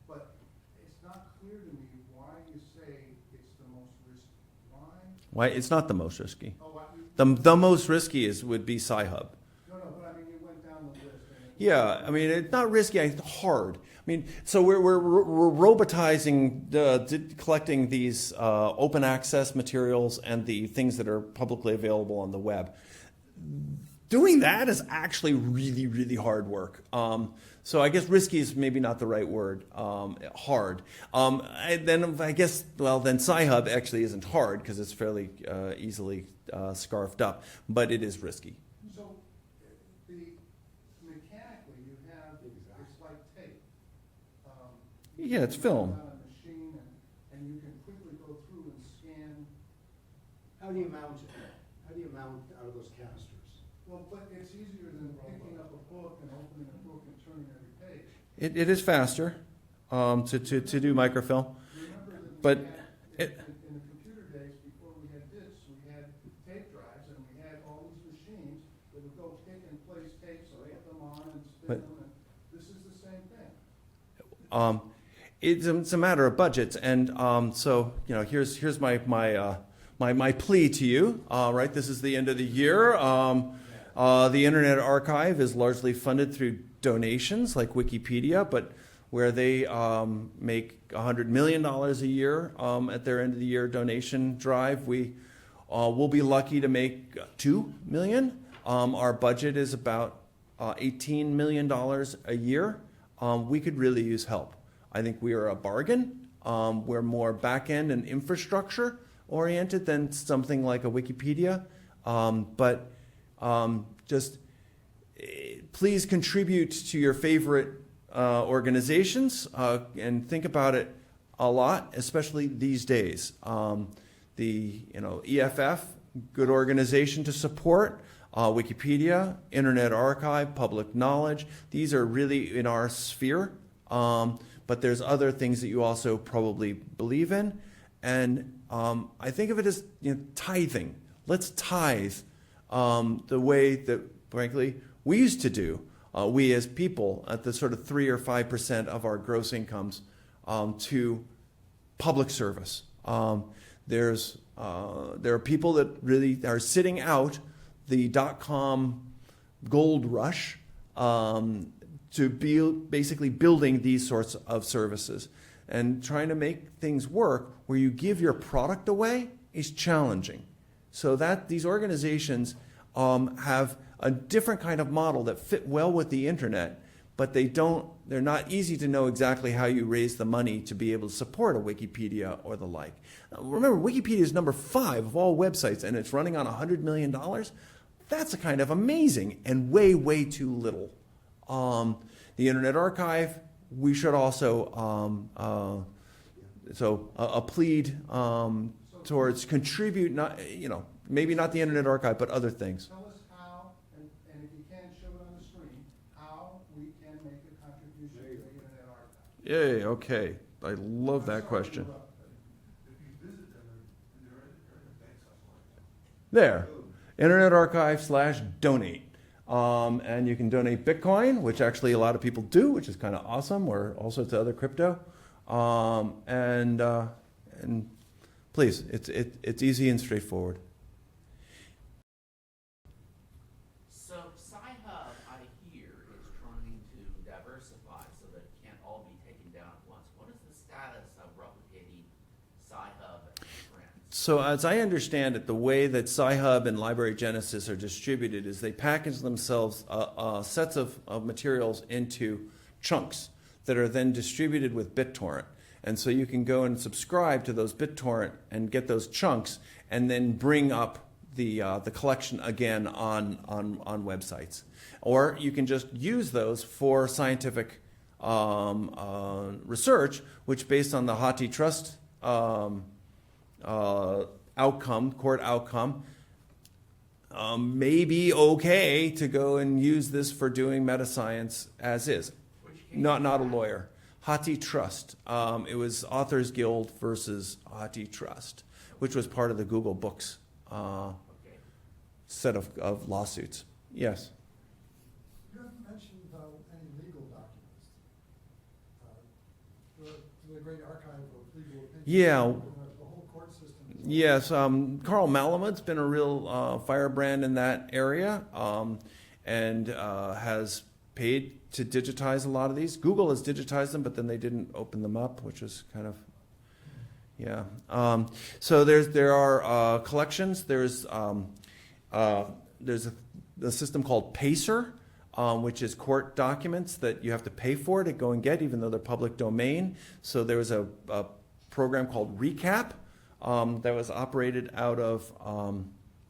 but it's not clear to me why you say it's the most risky. Why? Why? It's not the most risky. Oh, what? The most risky would be Sci-Hub. No, but I mean, you went down the list. Yeah, I mean, it's not risky, it's hard. I mean, so we're robotizing, collecting these open access materials and the things that are publicly available on the web. Doing that is actually really, really hard work. So I guess risky is maybe not the right word. Hard. Then I guess, then Sci-Hub actually isn't hard because it's fairly easily scarfed up, but it is risky. So, mechanically, you have, it's like tape. Yeah, it's film. On a machine, and you can quickly go through and scan. How do you mount it? How do you mount out of those canisters? Well, but it's easier than picking up a book and opening a book and turning every page. It is faster to do microfilm, Remember that but we had, in the computer days, before we had discs, we had tape drives, and we had all these machines that would go pick and place tapes, and put them on and spin But- them, and this is the same thing. it's a matter of budgets, and so here's my plea to you. Right, this is the end of the year. The Internet Archive is largely funded through donations like Wikipedia, but where they make $100 million a year at their end of the year donation drive, we will be lucky to make $2 million. Our budget is about $18 million a year. We could really use help. I think we are a bargain. We're more back-end and infrastructure oriented than something like a Wikipedia. But just please contribute to your favorite organizations and think about it a lot, especially these days. The EFF, good organization to support. Wikipedia, Internet Archive, Public Knowledge. These are really in our sphere. But there's other things that you also probably believe in. And I think of it as tithing. Let's tithe the way that, frankly, we used to do. We as people at the sort of 3 or 5% of our gross incomes to public service. There are people that really are sitting out the .com gold rush to be basically building these sorts of services. And trying to make things work where you give your product away is challenging. So that these organizations have a different kind of model that fit well with the internet, but they're not easy to know exactly how you raise the money to be able to support a Wikipedia or the like. Remember, Wikipedia is number 5 of all websites, and it's running on $100 million. That's a kind of amazing and way, way too little. The Internet Archive, we should also, a plead towards contribute, not, maybe not the Internet Archive, but other things. Tell us how, and if you can, show it on the screen, how we can make a contribution to the Internet Archive. Yay, okay. I love that question. If you visit them, they're in the bank somewhere. There, Internet Archive /donate. And you can donate Bitcoin, which actually a lot of people do, which is kind of awesome, or all sorts of other crypto. And please, it's easy and straightforward. So Sci-Hub, I hear, is trying to diversify so that it can't all be taken down at once. What is the status of replicating Sci-Hub and Friends? So as I understand it, the way that Sci-Hub and Library Genesis are distributed is they package themselves sets of materials into chunks that are then distributed with BitTorrent. And so you can go and subscribe to those BitTorrent and get those chunks and then bring up the collection again on websites. Or you can just use those for scientific research, which based on the HathiTrust court outcome, maybe okay to go and use this for doing meta science as is. Which case Not a lawyer. HathiTrust. It was Authors Guild versus HathiTrust, which was part of the Google Books Okay. set of lawsuits. Yes. You haven't mentioned any legal documents. The great archive of legal opinion. Yeah. The whole court system. Yes, Carl Malamuth's been a real firebrand in that area, and has paid to digitize a lot of these. Google has digitized them, but then they didn't open them up, which is kind of, yeah. So there are collections. There's a system called PACER, which is court documents that you have to pay for to go and get, even though they're public domain. So there was a program called RECAP that was operated out of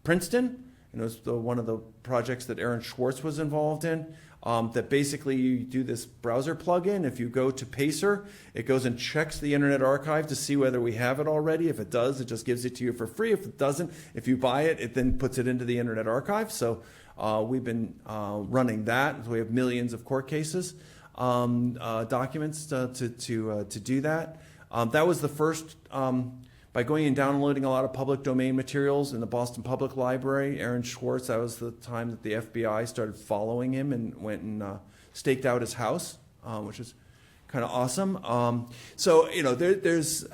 Princeton, and it was one of the projects that Aaron Schwartz was involved in. That basically you do this browser plugin. If you go to PACER, it goes and checks the Internet Archive to see whether we have it already. If it does, it just gives it to you for free. If it doesn't, if you buy it, it then puts it into the Internet Archive. So we've been running that. So we have millions of court cases, documents to do that. That was the first, by going and downloading a lot of public domain materials in the Boston Public Library. Aaron Schwartz, that was the time that the FBI started following him and went and staked out his house, which is kind of awesome. So, there's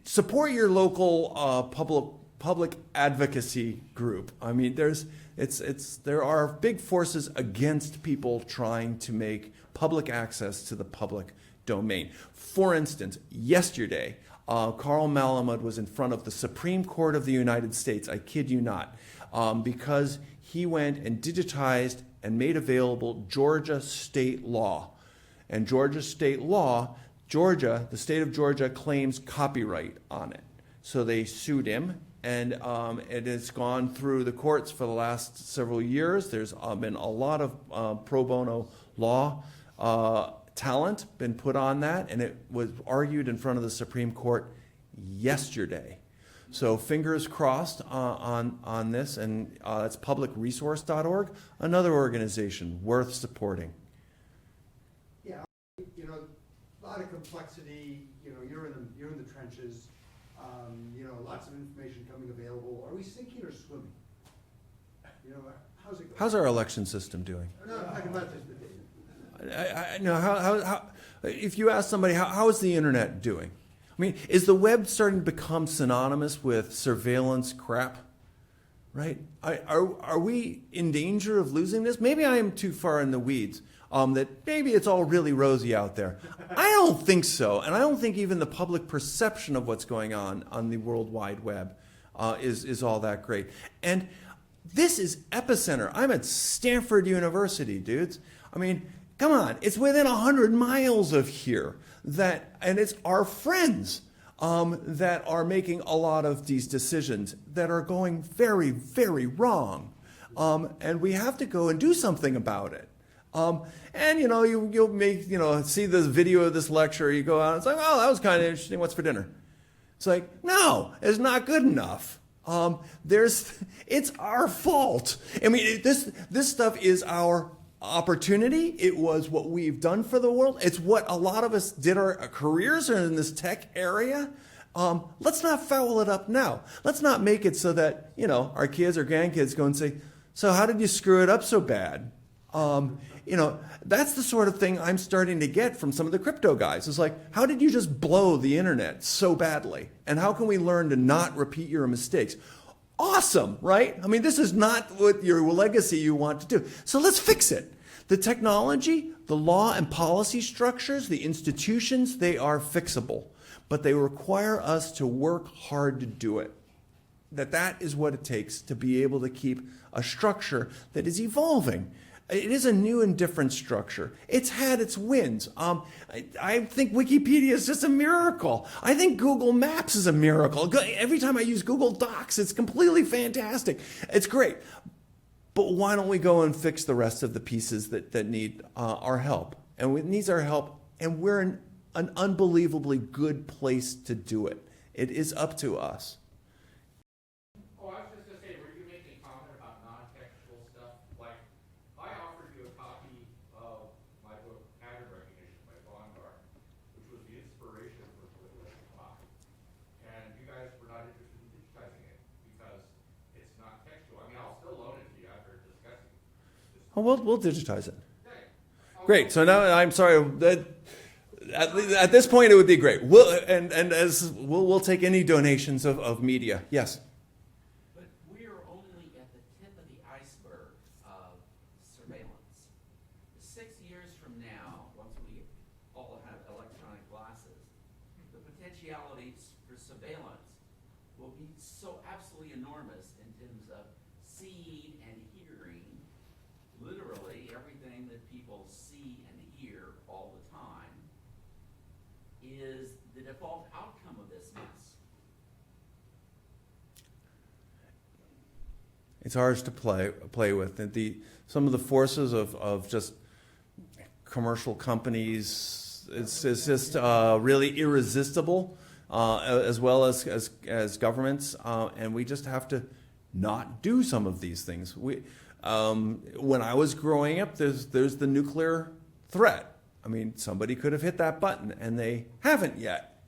support your local public advocacy group. I mean, there are big forces against people trying to make public access to the public domain. For instance, yesterday, Carl Malamuth was in front of the Supreme Court of the United States, I kid you not, because he went and digitized and made available Georgia state law. And Georgia state law, the state of Georgia claims copyright on it. So they sued him, and it has gone through the courts for the last several years. There's been a lot of pro bono law talent been put on that, and it was argued in front of the Supreme Court yesterday. So fingers crossed on this, and that's publicresource.org, another organization worth supporting. Yeah, a lot of complexity. You're in the trenches. Lots of information coming available. Are we sinking or swimming? How's it going? How's our election system doing? No, I'm talking about just the data. How if you ask somebody, how is the internet doing? I mean, is the web starting to become synonymous with surveillance crap? Right? Are we in danger of losing this? Maybe I am too far in the weeds. That maybe it's all really rosy out there. I don't think so, and I don't think even the public perception of what's going on the World Wide Web is all that great. And this is epicenter. I'm at Stanford University, dudes. I mean, come on, it's within 100 miles of here, and it's our friends that are making a lot of these decisions that are going very, very wrong. And we have to go and do something about it. And you'll make, see the video of this lecture, you go out, it's like, oh, that was kind of interesting, what's for dinner? It's like, no, it's not good enough. It's our fault. I mean, this stuff is our opportunity. It was what we've done for the world. It's what a lot of us did our careers in this tech area. Let's not foul it up now. Let's not make it so that, our kids or grandkids go and say, so how did you screw it up so bad? That's the sort of thing I'm starting to get from some of the crypto guys. It's like, how did you just blow the internet so badly? And how can we learn to not repeat your mistakes? Awesome, right? I mean, this is not what your legacy you want to do. So let's fix it. The technology, the law and policy structures, the institutions, they are fixable. But they require us to work hard to do it. That is what it takes to be able to keep a structure that is evolving. It is a new and different structure. It's had its wins. I think Wikipedia is just a miracle. I think Google Maps is a miracle. Every time I use Google Docs, it's completely fantastic. It's great. But why don't we go and fix the rest of the pieces that need our help? And it needs our help, and we're in an unbelievably good place to do it. It is up to us. Oh, I was just going to say, were you making a comment Oh, we'll digitize it. Great. So now I'm sorry. At this point, it would be great. We'll take any donations of media. Yes. But we are only at the tip of the iceberg of surveillance. 6 years from now, once we all have electronic glasses, the potentialities for surveillance will be so absolutely enormous in terms of seeing and hearing literally everything that people see and hear all the time is the default outcome of this mess. It's ours to play with. And some of the forces of just commercial companies, it's just really irresistible, as well as governments, and we just have to not do some of these things. When I was growing up, there's the nuclear threat. I mean, somebody could have hit that button, and they haven't yet.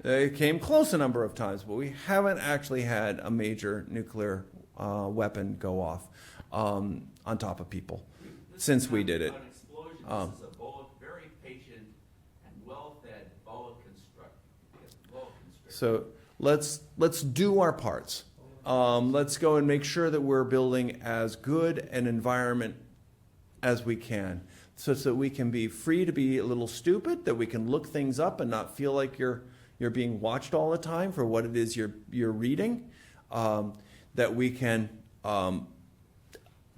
They came close a number of times, but we haven't actually had a major nuclear weapon go off on top of people since we did it. An explosion. This is a very patient and well-fed boa constrictor. So let's do our parts. Let's go and make sure that we're building as good an environment as we can, such that we can be free to be a little stupid, that we can look things up and not feel like you're being watched all the time for what it is you're reading, that we can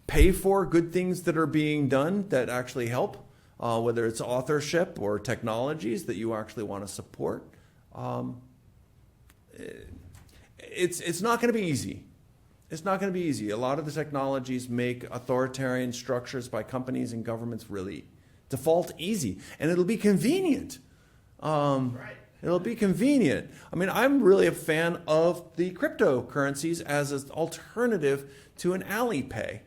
pay for good things that are being done that actually help, whether it's authorship or technologies that you actually want to support. It's not going to be easy. It's not going to be easy. A lot of the technologies make authoritarian structures by companies and governments really default easy, and it'll be convenient. Right. It'll be convenient. I mean, I'm really a fan of the cryptocurrencies as an alternative to an Alipay.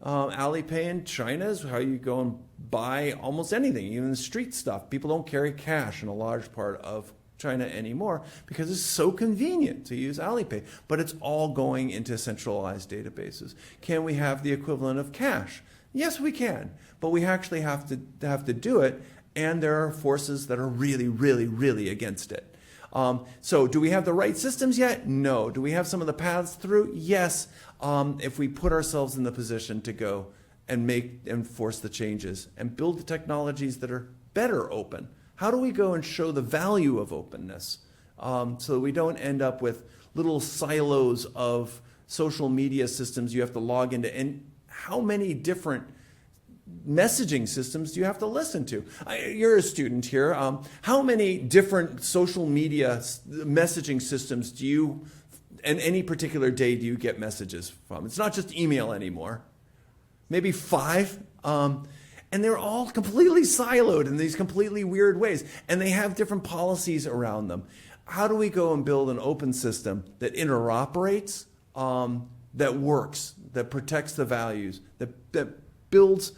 Alipay in China is how you go and buy almost anything, even street stuff. People don't carry cash in a large part of China anymore because it's so convenient to use Alipay, but it's all going into centralized databases. Can we have the equivalent of cash? Yes, we can, but we actually have to do it, and there are forces that are really, really, really against it. So do we have the right systems yet? No. Do we have some of the paths through? Yes, if we put ourselves in the position to go and make and force the changes and build the technologies that are better open. How do we go and show the value of openness so that we don't end up with little silos of social media systems you have to log into? And how many different messaging systems do you have to listen to? You're a student here. How many different social media messaging systems do you, in any particular day, do you get messages from? It's not just email anymore. Maybe 5. And they're all completely siloed in these completely weird ways. And they have different policies around them. How do we go and build an open system that interoperates, that works, that protects the values, that builds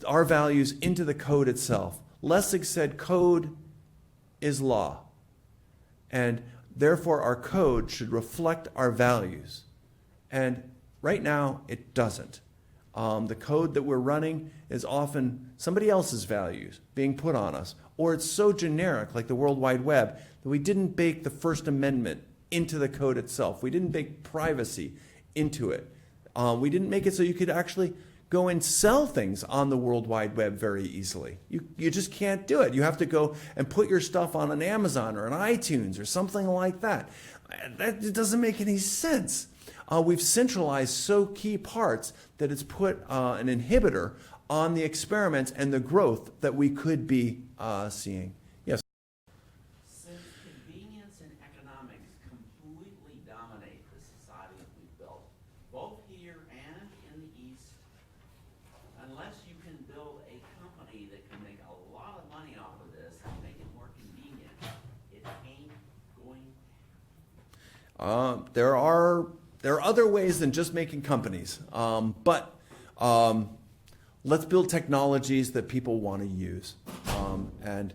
our values into the code itself? Lessig said code is law. And therefore our code should reflect our values. And right now it doesn't. The code that we're running is often somebody else's values being put on us. Or it's so generic, like the World Wide Web, that we didn't bake the First Amendment into the code itself. We didn't bake privacy into it. We didn't make it so you could actually go and sell things on the World Wide Web very easily. You just can't do it. You have to go and put your stuff on an Amazon or an iTunes or something like that. That doesn't make any sense. We've centralized so key parts that it's put an inhibitor on the experiments and the growth that we could be seeing. Yes? Since convenience and economics completely dominate the societies we've built, both here and in the East, unless you can build a company that can make a lot of money off of this and make it more convenient, it ain't going to happen. There are other ways than just making companies, but let's build technologies that people want to use. And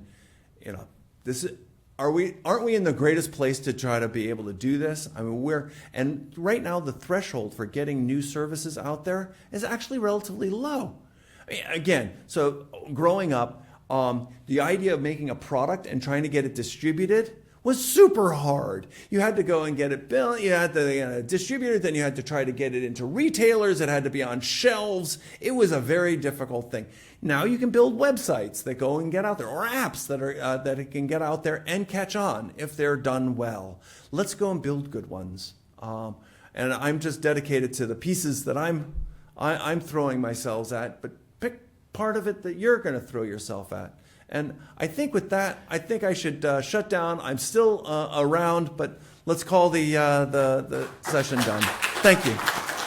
this is aren't we in the greatest place to try to be able to do this? I mean, and right now the threshold for getting new services out there is actually relatively low. Again, so growing up, the idea of making a product and trying to get it distributed was super hard. You had to go and get it built, you had to distribute it, then you had to try to get it into retailers, it had to be on shelves. It was a very difficult thing. Now you can build websites that go and get out there, or apps that it can get out there and catch on if they're done well. Let's go and build good ones. And I'm just dedicated to the pieces that I'm throwing myself at, but pick part of it that you're going to throw yourself at. And I think with that, I think I should shut down. I'm still around, but let's call the session done. Thank you.